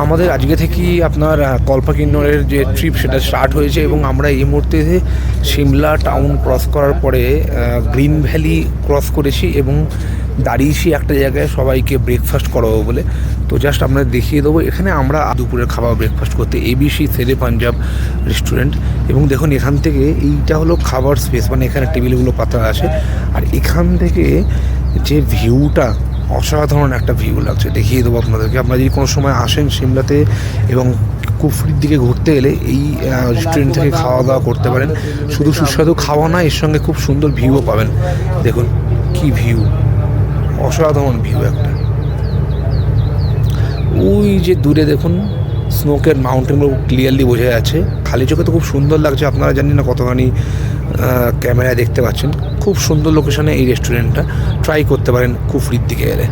আমাদের আজকে থেকেই আপনার কল্পা কিন্নরের যে ট্রিপ সেটা স্টার্ট হয়েছে এবং আমরা এই মুহূর্তে সিমলা টাউন ক্রস করার পরে গ্রিন ভ্যালি ক্রস করেছি এবং দাঁড়িয়েছি একটা জায়গায় সবাইকে ব্রেকফাস্ট করাবো বলে। তো জাস্ট আপনাদের দেখিয়ে দেবো, এখানে আমরা দুপুরের খাবার ব্রেকফাস্ট করতে ABC শেরে পাঞ্জাব রেস্টুরেন্ট। এবং দেখুন এখান থেকে এইটা হলো খাবার স্পেস, মানে এখানে টেবিলগুলো পাতা আছে আর এখান থেকে যে ভিউটা অসাধারণ একটা ভিউ লাগছে, দেখিয়ে দেবো আপনাদেরকে। আপনারা যদি কোনো সময় আসেন সিমলাতে এবং কুফরির দিকে ঘুরতে গেলে এই রেস্টুরেন্ট থেকে খাওয়া দাওয়া করতে পারেন। শুধু সুস্বাদু খাওয়া না, এর সঙ্গে খুব সুন্দর ভিউও পাবেন। দেখুন কি ভিউ, অসাধারণ ভিউ একটা। ওই যে দূরে দেখুন স্নোকের মাউন্টেনগুলো ক্লিয়ারলি বোঝা যাচ্ছে, খালি চোখে তো খুব সুন্দর লাগছে। আপনারা জানেন না কতখানি ক্যামেরায় দেখতে পাচ্ছেন। খুব সুন্দর লোকেশনে এই রেস্টুরেন্টটা, ট্রাই করতে পারেন কুফরির দিকে গেলে।